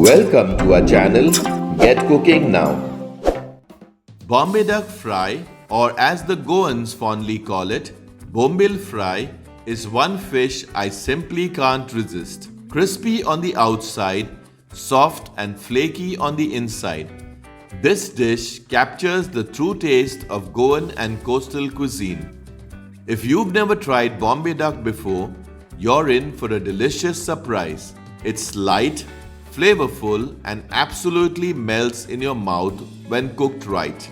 Welcome to our channel, Get Cooking Now. Bombay Duck Fry, or as the Goans fondly call it, Bombil Fry, is one fish I simply can't resist. Crispy on the outside, soft and flaky on the inside. This dish captures the true taste of Goan and coastal cuisine. If you've never tried Bombay Duck before, you're in for a delicious surprise. It's light, flavorful, and absolutely melts in your mouth when cooked right.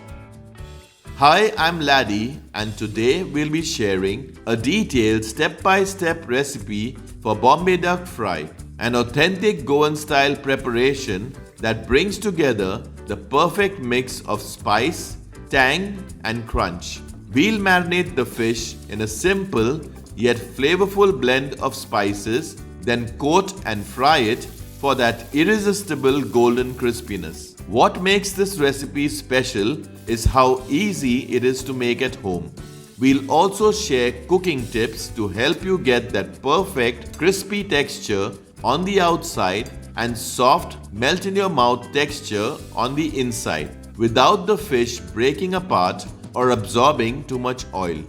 Hi, I'm Laddie, and today we'll be sharing a detailed step-by-step recipe for Bombay Duck Fry, an authentic Goan-style preparation that brings together the perfect mix of spice, tang, and crunch. We'll marinate the fish in a simple yet flavorful blend of spices, then coat and fry it for that irresistible golden crispiness. What makes this recipe special is how easy it is to make at home. We'll also share cooking tips to help you get that perfect crispy texture on the outside and soft melt in your mouth texture on the inside without the fish breaking apart or absorbing too much oil.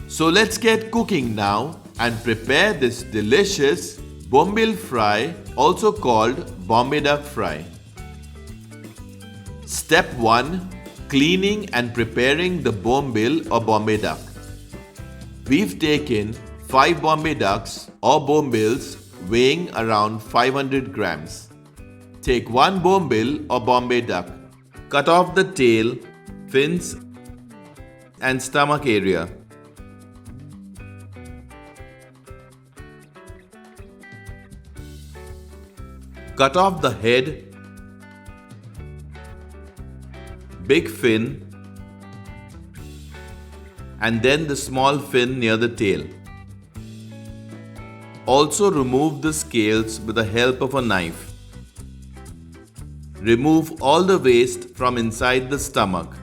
So let's get cooking now and prepare this delicious Bombil Fry, also called Bombay Duck Fry. Step 1. Cleaning and preparing the bombil or Bombay duck. We've taken 5 Bombay ducks or bombils weighing around 500 grams. Take 1 bombil or Bombay duck. Cut off the tail, fins and stomach area. Cut off the head, big fin, and then the small fin near the tail. Also remove the scales with the help of a knife. Remove all the waste from inside the stomach.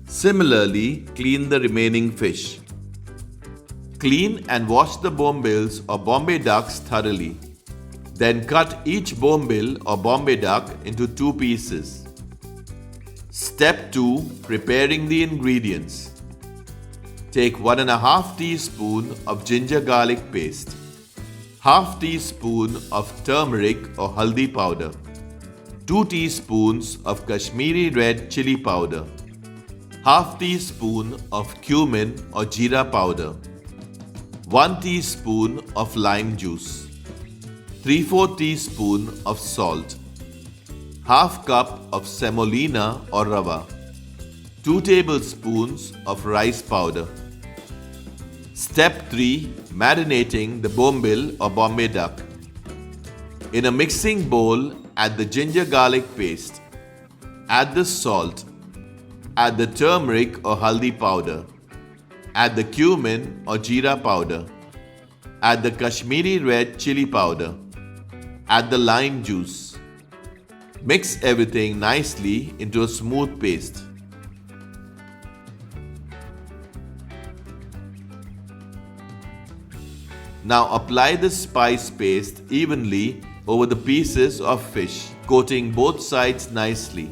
Similarly, clean the remaining fish. Clean and wash the bombils or Bombay ducks thoroughly. Then cut each bombil or Bombay duck into 2 pieces. Step 2. Preparing the ingredients. Take 1½ teaspoon of ginger garlic paste, ½ teaspoon of turmeric or haldi powder, 2 teaspoons of Kashmiri red chili powder, ½ teaspoon of cumin or jeera powder, 1 teaspoon of lime juice, 3/4 teaspoon of salt, ½ cup of semolina or rava, 2 tablespoons of rice powder. Step 3. Marinating the bombil or Bombay duck. In a mixing bowl, add the ginger garlic paste, add the salt, add the turmeric or haldi powder, add the cumin or jeera powder, add the Kashmiri red chili powder, add the lime juice. Mix everything nicely into a smooth paste. Now apply the spice paste evenly over the pieces of fish, coating both sides nicely.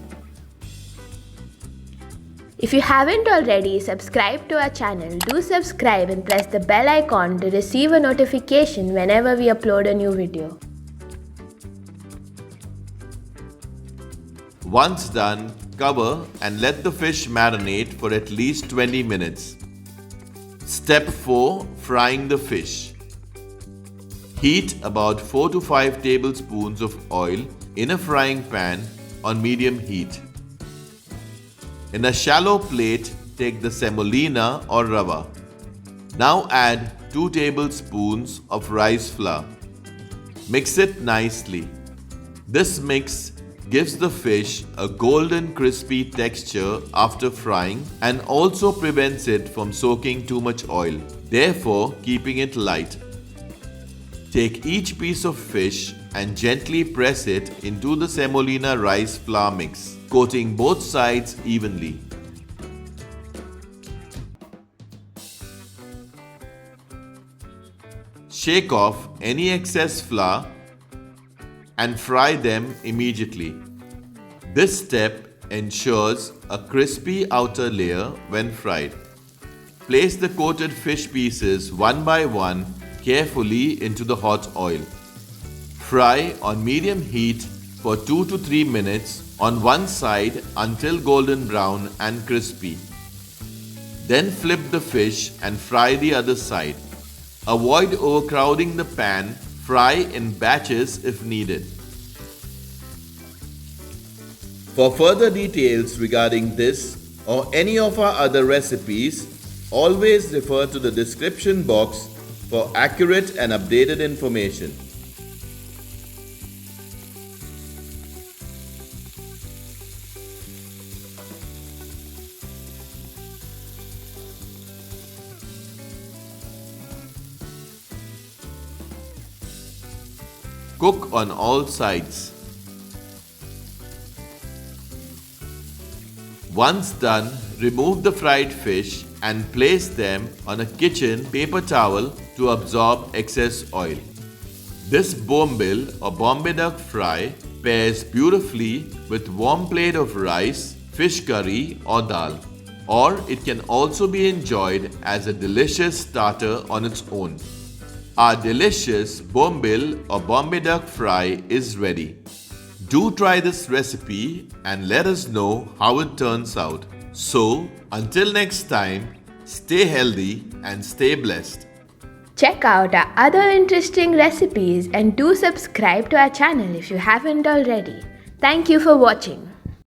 If you haven't already subscribed to our channel, do subscribe and press the bell icon to receive a notification whenever we upload a new video. Once done, cover and let the fish marinate for at least 20 minutes. Step 4. Frying the fish. Heat about 4 to 5 tablespoons of oil in a frying pan on medium heat. In a shallow plate, take the semolina or rava. Now add 2 tablespoons of rice flour. Mix it nicely. This mix gives the fish a golden crispy texture after frying and also prevents it from soaking too much oil, therefore keeping it light. Take each piece of fish and gently press it into the semolina rice flour mix, coating both sides evenly. Shake off any excess flour and fry them immediately. This step ensures a crispy outer layer when fried. Place the coated fish pieces one by one carefully into the hot oil. Fry on medium heat for 2 to 3 minutes on one side until golden brown and crispy. Then flip the fish and fry the other side. Avoid overcrowding the pan. Fry in batches if needed. For further details regarding this or any of our other recipes, always refer to the description box for accurate and updated information. Cook on all sides. Once done, remove the fried fish and place them on a kitchen paper towel to absorb excess oil. This bombil or Bombay Duck Fry pairs beautifully with warm plate of rice, fish curry or dal. Or it can also be enjoyed as a delicious starter on its own. Our delicious Bombil or Bombay Duck Fry is ready. Do try this recipe and let us know how it turns out. So, until next time, stay healthy and stay blessed. Check out our other interesting recipes and do subscribe to our channel if you haven't already. Thank you for watching.